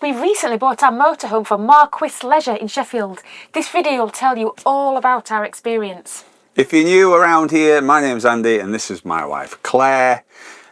We've recently bought our motorhome from Marquis Leisure in Sheffield. This video will tell you all about our experience. If you're new around here, my name's Andy and this is my wife Claire.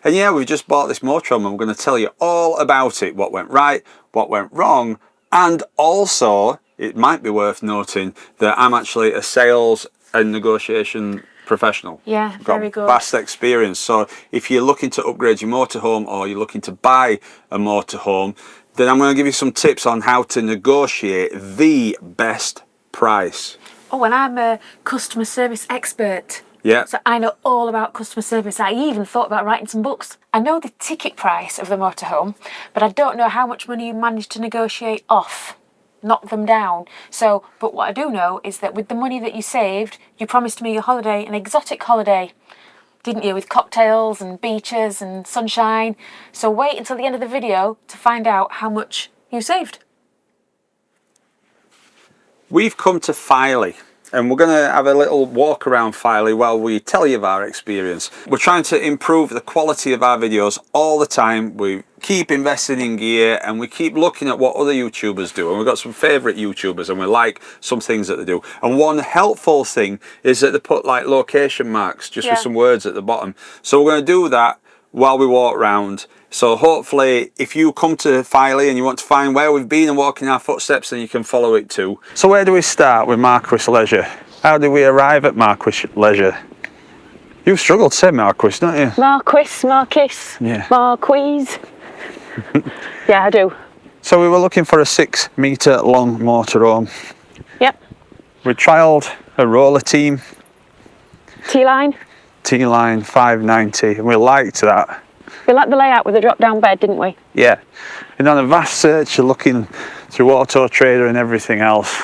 And yeah, we've just bought this motorhome and we're going to tell you all about it, what went right, what went wrong, and also it might be worth noting that I'm actually a sales and negotiation professional. Yeah, very good. Vast experience. So if you're looking to upgrade your motorhome or you're looking to buy a motorhome, then I'm going to give you some tips on how to negotiate the best price. Oh, and I'm a customer service expert. Yeah. So I know all about customer service. I even thought about writing some books. I know the ticket price of the motorhome, but I don't know how much money you managed to negotiate off, knock them down. So, but what I do know is that with the money that you saved, you promised me a holiday, an exotic holiday, didn't you, with cocktails and beaches and sunshine. So wait until the end of the video to find out how much you saved. We've come to Filey and we're going to have a little walk around Filey while we tell you of our experience. We're trying to improve the quality of our videos all the time. We keep investing in gear and we keep looking at what other YouTubers do, and we've got some favourite YouTubers and we like some things that they do. And one helpful thing is that they put like location marks just with some words at the bottom. So we're going to do that while we walk around. So hopefully if you come to Filey and you want to find where we've been and walk in our footsteps, then you can follow it too. So where do we start with Marquis Leisure? How do we arrive at Marquis Leisure? You've struggled to say Marquis, don't you? Marquis. Yeah. Marquis. Yeah, I do. So we were looking for a 6 metre long motorhome. Yep. We trialled a roller team. T-line. T-line 590 and we liked that. We liked the layout with the drop-down bed, didn't we? Yeah. And on a vast search of looking through Auto Trader and everything else,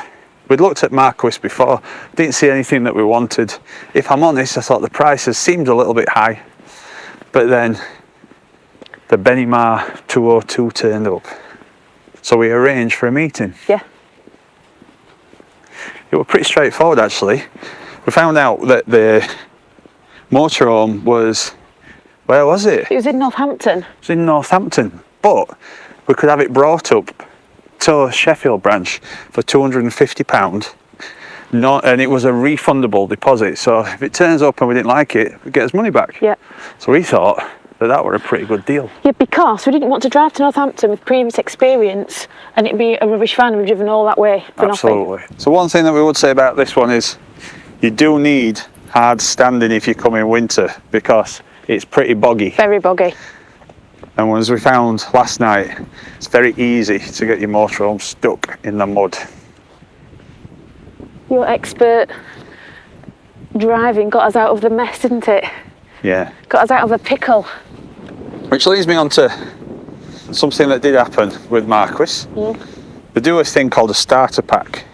we'd looked at Marquis before, didn't see anything that we wanted. If I'm honest, I thought the prices seemed a little bit high. But then the Benimar 202 turned up. So we arranged for a meeting. Yeah. It was pretty straightforward actually. We found out that the motorhome was, where was it? It was in Northampton. It was in Northampton, but we could have it brought up to Sheffield branch for £250. And it was a refundable deposit. So if it turns up and we didn't like it, we get his money back. Yeah. So we thought that were a pretty good deal. Yeah, because we didn't want to drive to Northampton with previous experience and it'd be a rubbish van. We've driven all that way for Absolutely. nothing. So one thing that we would say about this one is you do need hard standing if you come in winter because it's pretty boggy. Very boggy. And as we found last night, it's very easy to get your motorhome stuck in the mud. Your expert driving got us out of the mess, didn't it? Yeah. Got us out of a pickle. Which leads me on to something that did happen with Marquis. Yeah. They do a thing called a starter pack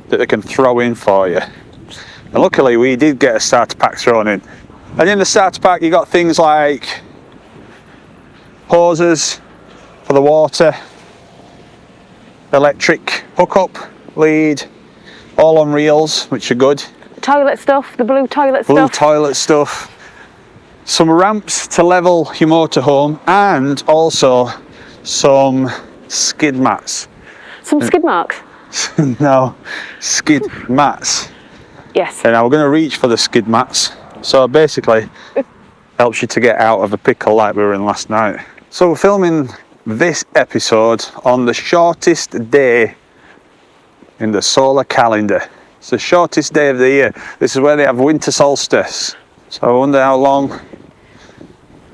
that they can throw in for you. And luckily we did get a starter pack thrown in. And in the starter pack you got things like hoses for the water, electric hookup, lead, all on reels, which are good. Toilet stuff, the blue toilet stuff. Blue toilet stuff. Some ramps to level your motorhome and also some skid mats. Some skid marks? No, skid mats. Yes. And now we're going to reach for the skid mats. So basically helps you to get out of a pickle like we were in last night. So we're filming this episode on the shortest day in the solar calendar. It's the shortest day of the year. This is where they have winter solstice. So I wonder how long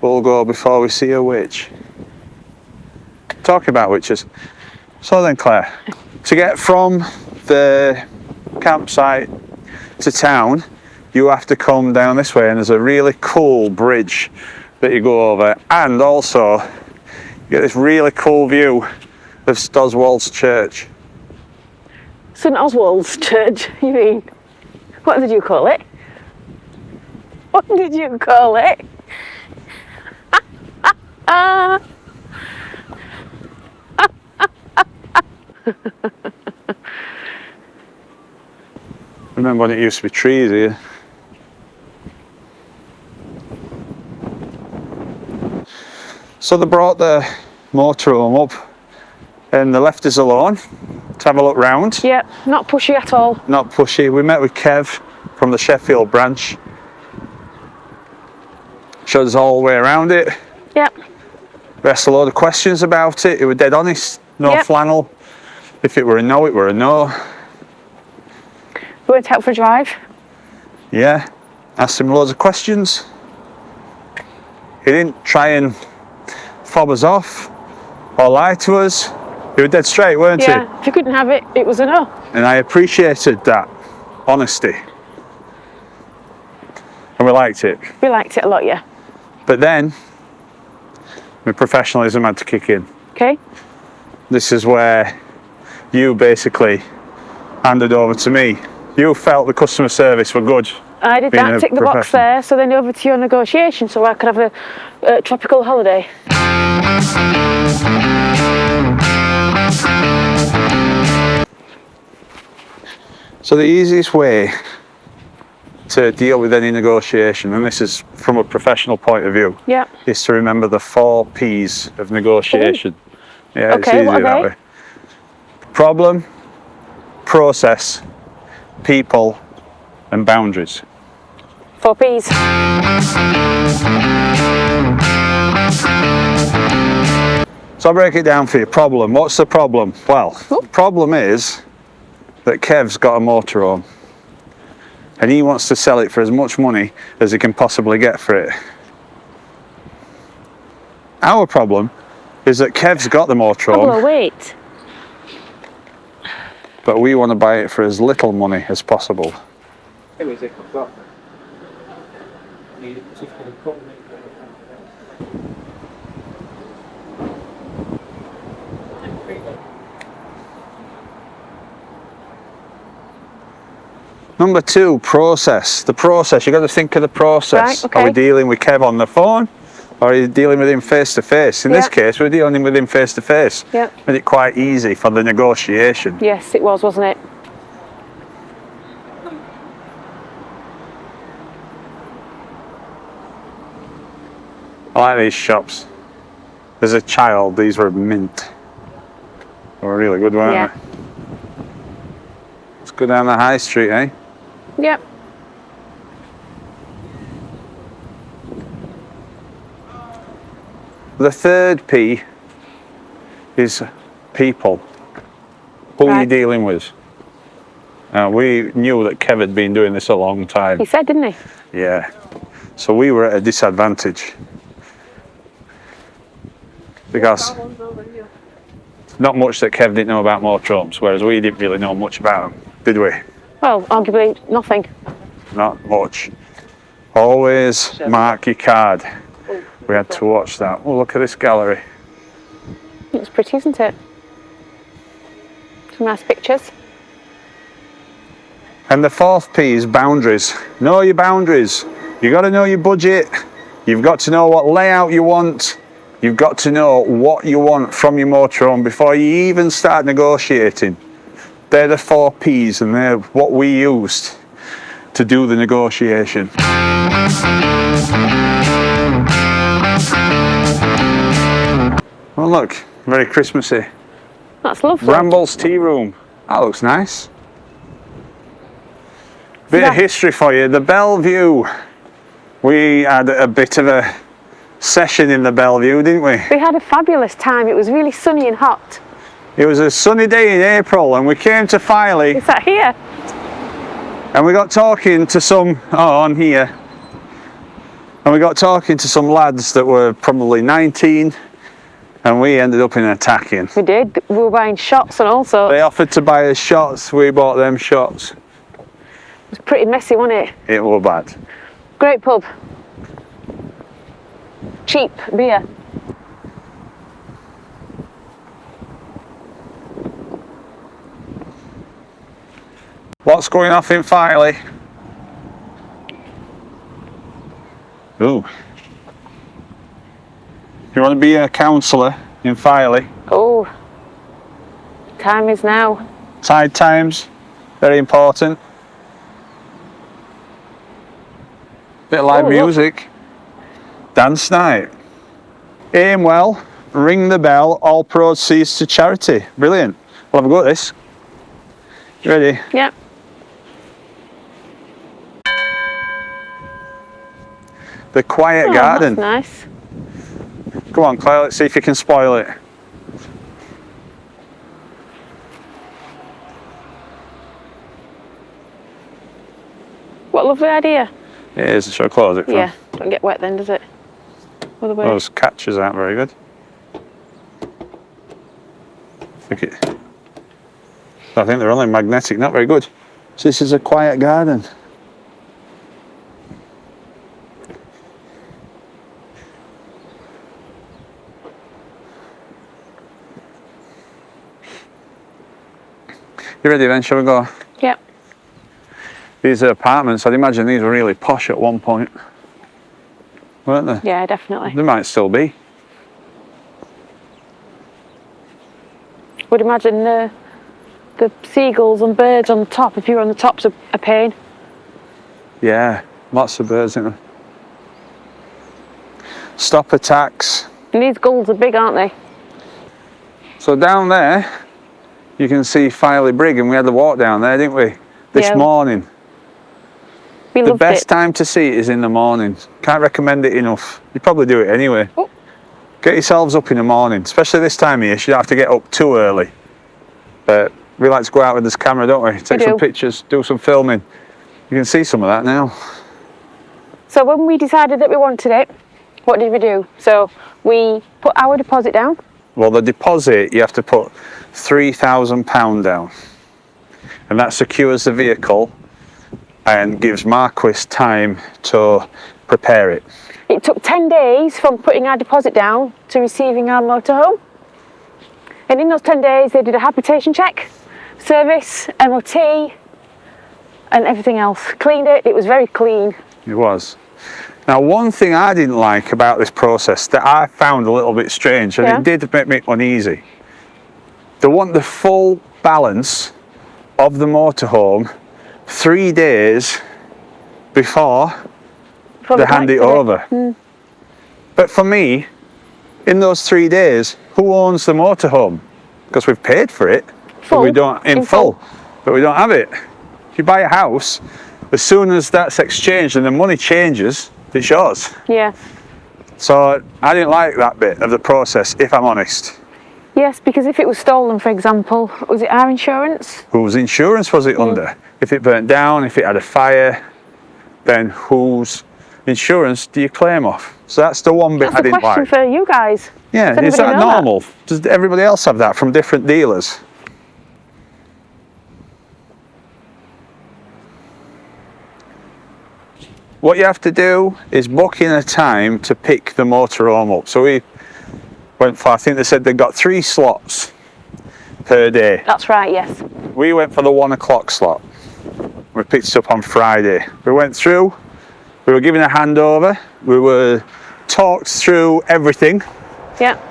we'll go before we see a witch. Talking about witches. So then Claire, to get from the campsite to town, you have to come down this way and there's a really cool bridge that you go over, and also you get this really cool view of Stoswall's Church. St Oswald's Church, you mean? What did you call it? What did you call it? Remember when it used to be trees here? So they brought the motorhome up and they left us alone to have a look round. Yep, not pushy at all. Not pushy. We met with Kev from the Sheffield branch. Showed us all the way around it. Yep. We asked a load of questions about it. It was dead honest, no flannel. If it were a no, it were a no. We went out for a drive. Yeah, asked him loads of questions. He didn't try and fob us off or lie to us. He was dead straight, weren't he? Yeah, if you couldn't have it, it was a no. And I appreciated that honesty. And we liked it. We liked it a lot, yeah. But then, my professionalism had to kick in. Okay. This is where you basically handed over to me. You felt the customer service were good. I did being that, a tick the box professional. there, so then over to your negotiation so I could have a tropical holiday. So the easiest way to deal with any negotiation, and this is from a professional point of view, Yeah. is to remember the 4 P's of negotiation. Yeah, it's Okay, easy what are that they? way. Problem, process, people, and boundaries. 4 Ps. So I'll break it down for you. Problem. What's the problem? Well, the problem is that Kev's got a motorhome and he wants to sell it for as much money as he can possibly get for it. Our problem is that Kev's got the motorhome, Oh, wait. but we want to buy it for as little money as possible. Number 2, process. The process, you've got to think of the process. Right, okay. Are we dealing with Kev on the phone or are you dealing with him face to face? In this case, we're dealing with him face to face. Yeah. Made it quite easy for the negotiation. Yes, it was, wasn't it? I like these shops. As a child, these were mint. They were really good, weren't Yeah. they? Let's go down the high street, eh? Yep. The 3rd P is people. Who are you Right. dealing with? Now, we knew that Kev had been doing this a long time. He said, didn't he? Yeah. So we were at a disadvantage. Because not much that Kev didn't know about motorhomes, whereas we didn't really know much about them, did we? Well, arguably nothing. Not much. Always mark your card. We had to watch that. Oh, look at this gallery. It's pretty, isn't it? Some nice pictures. And the 4th P is boundaries. Know your boundaries. You've got to know your budget. You've got to know what layout you want. You've got to know what you want from your motorhome before you even start negotiating. They're the 4 Ps and they're what we used to do the negotiation. Oh look, very Christmassy. That's lovely. Brambles Tea Room. That looks nice. Bit of history for you. The Bellevue. We had a bit of a session in the Bellevue, didn't we? We had a fabulous time. It was really sunny and hot. It was a sunny day in April and we came to Filey Is that here? and we got talking to some, on here, and we got talking to some lads that were probably 19 and we ended up in attacking. We did. We were buying shots and all sorts. They offered to buy us shots, we bought them shots. It was pretty messy, wasn't it? It was bad. Great pub. Cheap beer. What's going off in Filey? Ooh. You want to be a counsellor in Filey? Oh, time is now. Tide times, very important. Bit of live Oh, look. music. Dance night. Aim well. ring the bell, all proceeds to charity. Brilliant. We'll have a go at this. You ready? Yeah. The quiet Oh, garden. that's nice. Come on, Claire, let's see if you can spoil it. What a lovely idea. It is. Shall I close it? Yeah, don't get wet then, does it? Other way. Those catches aren't very good. I think they're only magnetic, not very good. So this is a quiet garden. You ready then? Shall we go? Yep. These are apartments. I'd imagine these were really posh at one point, weren't they? Yeah, definitely. They might still be. Would imagine the seagulls and birds on the top, if you were on the top's a pain. Yeah, lots of birds in them. Stop attacks. And these gulls are big, aren't they? So down there, you can see Filey Brig, and we had the walk down there, didn't we? This morning. We The loved best it. time to see it is in the morning. Can't recommend it enough. You probably do it anyway. Oh. Get yourselves up in the morning, especially this time of year. You don't have to get up too early. But we like to go out with this camera, don't we? Take some pictures, do some filming. You can see some of that now. So when we decided that we wanted it, what did we do? So we put our deposit down. Well, the deposit, you have to put £3,000 down. And that secures the vehicle and gives Marquis time to prepare it. It took 10 days from putting our deposit down to receiving our motorhome. And in those 10 days, they did a habitation check, service, MOT, and everything else. Cleaned it. It was very clean. It was. Now, one thing I didn't like about this process that I found a little bit strange, and it did make me uneasy. They want the full balance of the motorhome 3 days before they hand it over. But for me, in those 3 days, who owns the motorhome? Because we've paid for it, but we don't in full, but we don't have it. If you buy a house, as soon as that's exchanged and the money changes, it's yours. Yeah. So I didn't like that bit of the process, if I'm honest. Yes, because if it was stolen, for example, was it our insurance? Whose insurance was it under? If it burnt down, if it had a fire, then whose insurance do you claim off? So that's the one bit I didn't like. That's a question for you guys. Yeah, is that normal? Does everybody else have that from different dealers? What you have to do is book in a time to pick the motorhome up. So we went for, I think they said they got 3 slots per day. That's right, yes. We went for the 1 o'clock slot. We picked it up on Friday. We went through, we were given a handover, we were talked through everything,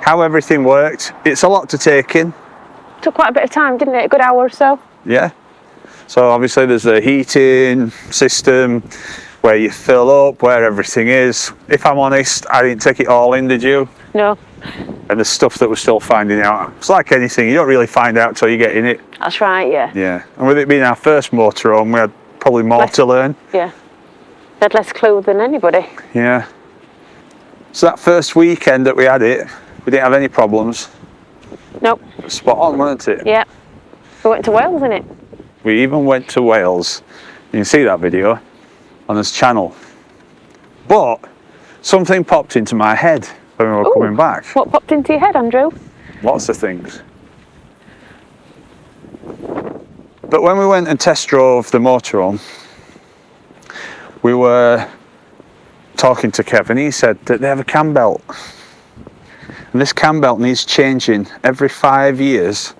how everything worked. It's a lot to take in. Took quite a bit of time, didn't it? A good hour or so. Yeah. So obviously there's a heating system, where you fill up, where everything is. If I'm honest, I didn't take it all in, did you? No. And there's stuff that we're still finding out. It's like anything, you don't really find out till you get in it. That's right, yeah. Yeah, and with it being our first motorhome, we had probably more to learn. Yeah. They had less clue than anybody. Yeah. So that first weekend that we had it, we didn't have any problems. Nope. Spot on, wasn't it? Yeah. We went to Wales, innit? We even went to Wales. You can see that video on this channel. But something popped into my head when we were coming back. What popped into your head, Andrew? Lots of things. But when we went and test drove the motorhome, we were talking to Kevin. He said that they have a cam belt. And this cam belt needs changing every 5 years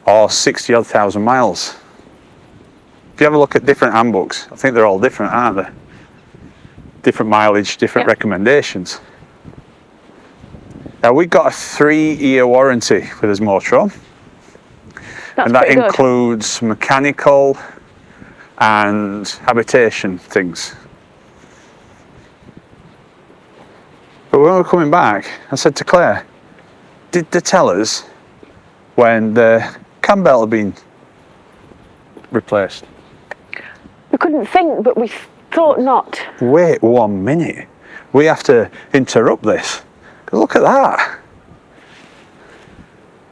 or 60-odd thousand miles. If you have a look at different handbooks, I think they're all different, aren't they? Different mileage, different recommendations. Now we got a 3-year warranty for this motorhome. And that includes mechanical and habitation things. But when we were coming back, I said to Claire, did they tell us when the cam belt had been replaced? We couldn't think, but we thought not. Wait 1 minute. We have to interrupt this. Look at that.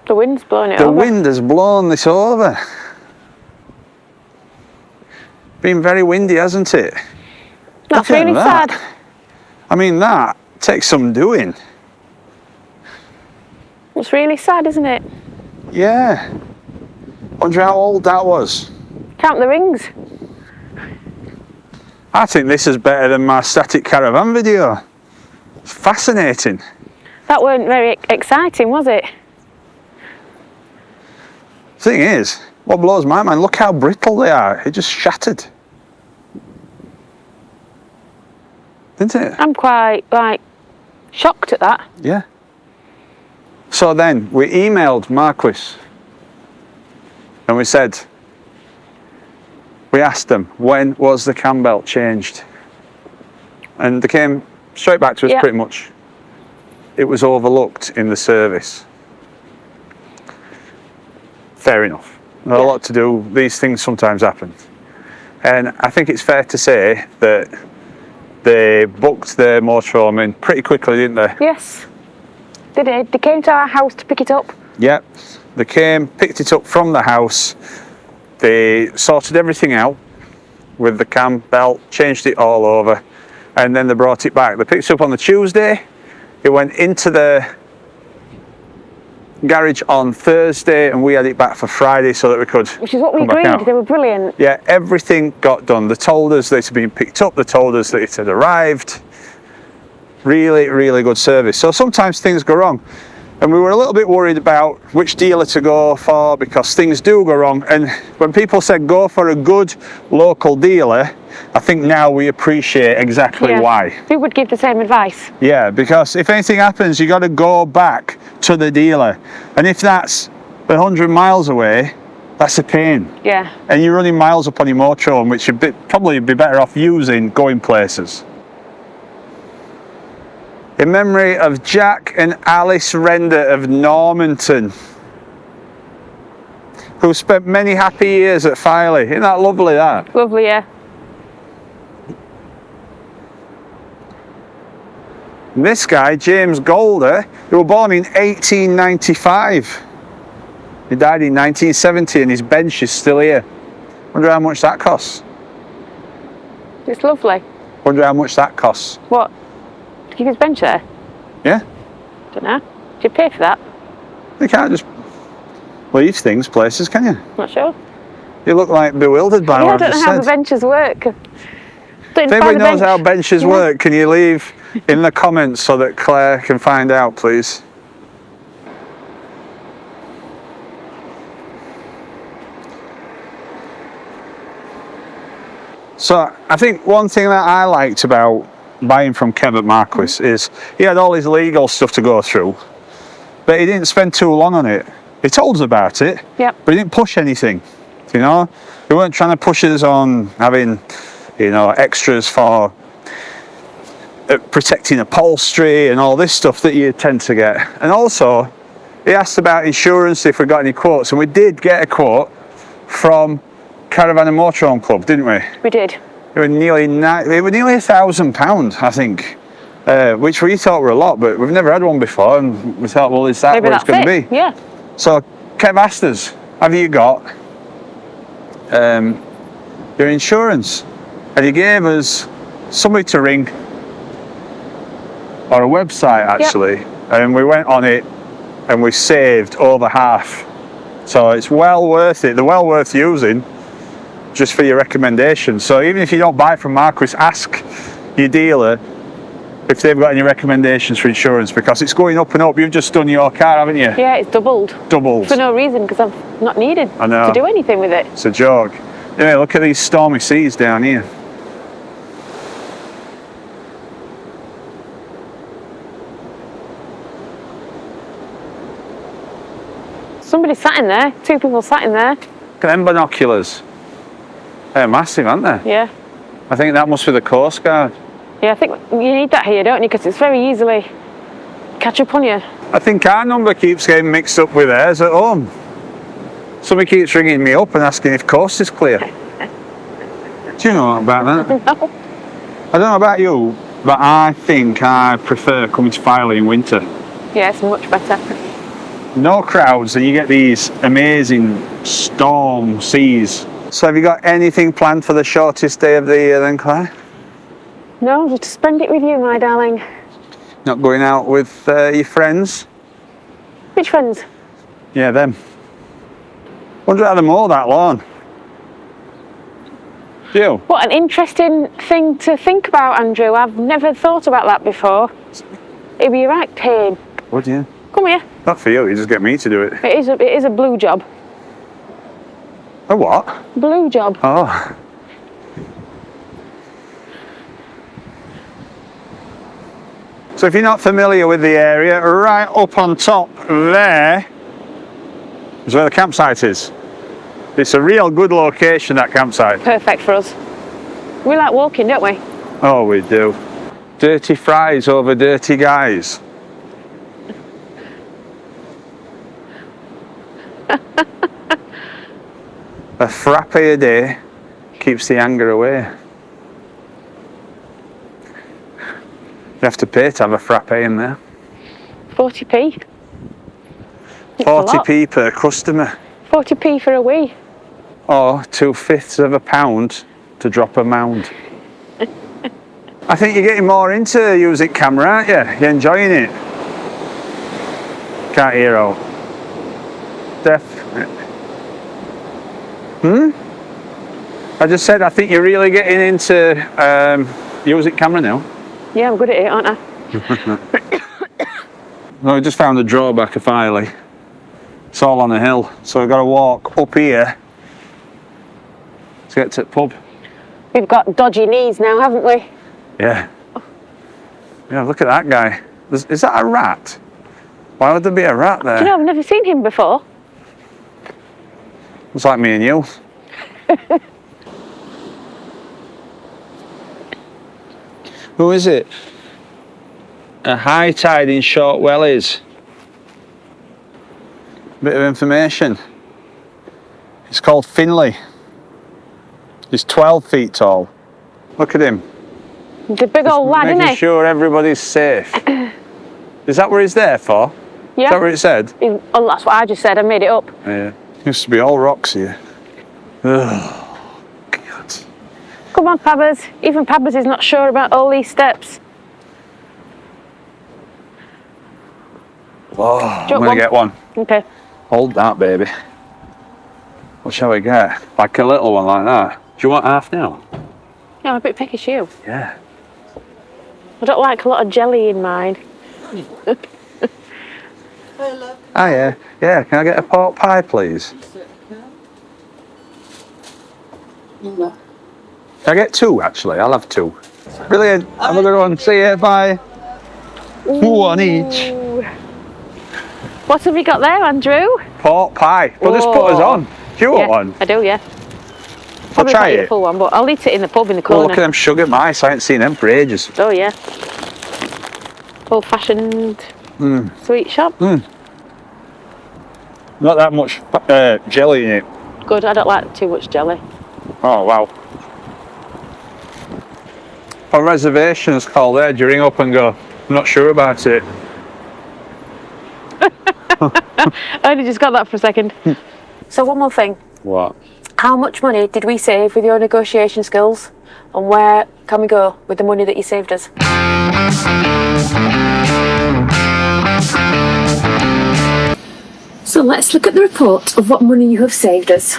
The wind's blowing it The over. wind has blown this over. Been very windy, hasn't it? That's Look at really that. sad. I mean, that takes some doing. It's really sad, isn't it? Yeah. Wonder how old that was. Count the rings. I think this is better than my static caravan video. It's fascinating. That weren't very exciting, was it? Thing is, what blows my mind, look how brittle they are. It just shattered. Didn't it? I'm quite, shocked at that. Yeah. So then we emailed Marquis and we said, we asked them, when was the cam belt changed? And they came straight back to us pretty much. It was overlooked in the service. Fair enough. A lot to do. These things sometimes happen. And I think it's fair to say that they booked their motorhome in pretty quickly, didn't they? Yes, they did. They came to our house to pick it up. Yep. They came, picked it up from the house. They sorted everything out with the cam belt, changed it all over, and then they brought it back. They picked it up on the Tuesday. It went into the garage on Thursday, and we had it back for Friday so that we could. Which is what we come back agreed. out. They were brilliant. Yeah, everything got done. They told us that it had been picked up. They told us that it had arrived. Really, really good service. So sometimes things go wrong. And we were a little bit worried about which dealer to go for because things do go wrong. And when people said go for a good local dealer, I think now we appreciate exactly why. Who would give the same advice? Yeah, because if anything happens, you got to go back to the dealer. And if that's 100 miles away, that's a pain. Yeah. And you're running miles up on your motorhome, which you'd probably be better off using going places. In memory of Jack and Alice Render of Normanton, who spent many happy years at Filey. Isn't that lovely, that? Lovely, yeah. And this guy, James Golder, he was born in 1895. He died in 1970 and his bench is still here. Wonder how much that costs. It's lovely. Wonder how much that costs. What? To keep his bench there? Yeah? Don't know. Do you pay for that? You can't just leave things places, can you? Not sure. You look like bewildered by Yeah, what I I've don't know just how said. the benches work. If anybody knows how benches work, can you leave in the comments so that Claire can find out, please? So I think one thing that I liked about buying from Kevin Marquis is he had all his legal stuff to go through, but he didn't spend too long on it. He told us about it, Yep. but he didn't push anything, you know? He weren't trying to push us on having, you know, extras for protecting upholstery and all this stuff that you tend to get. And also, he asked about insurance if we got any quotes, and we did get a quote from Caravan and Motorhome Club, didn't we? We did. It was nearly £1,000, I think, which we thought were a lot, but we've never had one before, and we thought, well, is that Maybe what it's that's going to it. be? Yeah. So Kev asked us, have you got your insurance? And he gave us somebody to ring, or a website actually, and we went on it and we saved over half. So it's well worth it. They're well worth using just for your recommendations. So even if you don't buy from Marquis, ask your dealer if they've got any recommendations for insurance, because it's going up and up. You've just done your car, haven't you? Yeah, it's doubled. Doubled. For no reason, because I've not needed to do anything with it. It's a joke. Yeah, look at these stormy seas down here. Somebody sat in there. 2 people sat in there. Look at them binoculars. They're massive, aren't they? Yeah. I think that must be the Coast Guard. Yeah, I think you need that here, don't you? Because it's very easily catch up on you. I think our number keeps getting mixed up with theirs at home. Somebody keeps ringing me up and asking if coast is clear. Do you know about that? No. I don't know about you, but I think I prefer coming to Filey in winter. Yeah, it's much better. No crowds, and you get these amazing storm seas. So have you got anything planned for the shortest day of the year then, Claire? No, just to spend it with you, my darling. Not going out with your friends? Which friends? Yeah, them. Wonder how they mow that lawn. Do you? What an interesting thing to think about, Andrew. I've never thought about that before. It'd be a right pain. Would you? Come here. Not for you, you just get me to do it. It is a blue job. A what? Blue job. Oh. So if you're not familiar with the area, right up on top there is where the campsite is. It's a real good location, that campsite. Perfect for us. We like walking, don't we? Oh, we do. Dirty fries over dirty guys. A frappe a day keeps the anger away. You have to pay to have a frappe in there. 40p. 40p per customer. 40p for a wee. Or 2/5 of a pound to drop a mound. I think you're getting more into using camera, aren't you? You're enjoying it. Can't hear out. Deaf. I just said I think you're really getting into using camera now. Yeah, I'm good at it, aren't I? No, I just found the drawback of Filey. It's all on a hill, so we've got to walk up here to get to the pub. We've got dodgy knees now, haven't we? Yeah. Yeah, look at that guy. Is that a rat? Why would there be a rat there? Do you know, I've never seen him before. It's like me and you. Who is it? A high tide in Short Wellies. Bit of information. It's called Finley. He's 12 feet tall. Look at him. The big old lad, isn't Making he? sure everybody's safe. Is that what he's there for? Yeah. Is that what it said? Oh, that's what I just said. I made it up. Yeah. Used to be all rocks here. Oh, God. Come on, Pabbers. Even Pabbers is not sure about all these steps. Oh, I'm want going to one? get one. Okay. Hold that, baby. What shall we get? Like a little one like that. Do you want half now? Yeah, I'm a bit peckish you. Yeah. I don't like a lot of jelly in mine. Oh, yeah. Yeah, can I get a pork pie, please? Can I get two, actually? I'll have two. Brilliant. Have a good one. See you. Bye. One each. What have we got there, Andrew? Pork pie. Well, just put us on. Do you want one? I do, yeah. I'll Probably try not eat it. a full one, but I'll eat it in the pub in the Well, corner. look at them sugar mice. I haven't seen them for ages. Oh, yeah. Old-fashioned sweet shop. Not that much jelly in it. Good, I don't like too much jelly. Oh, wow. For reservations, call there. Do you ring up and go, I'm not sure about it? I only just got that for a second. So one more thing. What? How much money did we save with your negotiation skills? And where can we go with the money that you saved us? So let's look at the report of what money you have saved us.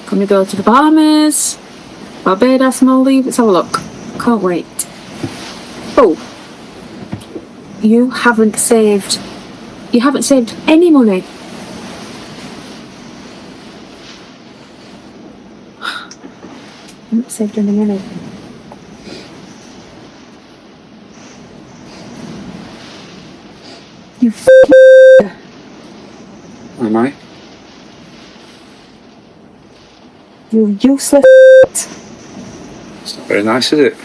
Can we go to the Bahamas, Barbados, Maldives? Let's have a look. Can't wait. Oh, you haven't saved any money. I haven't saved any money. You Am I? you useless. It's not very nice, is it?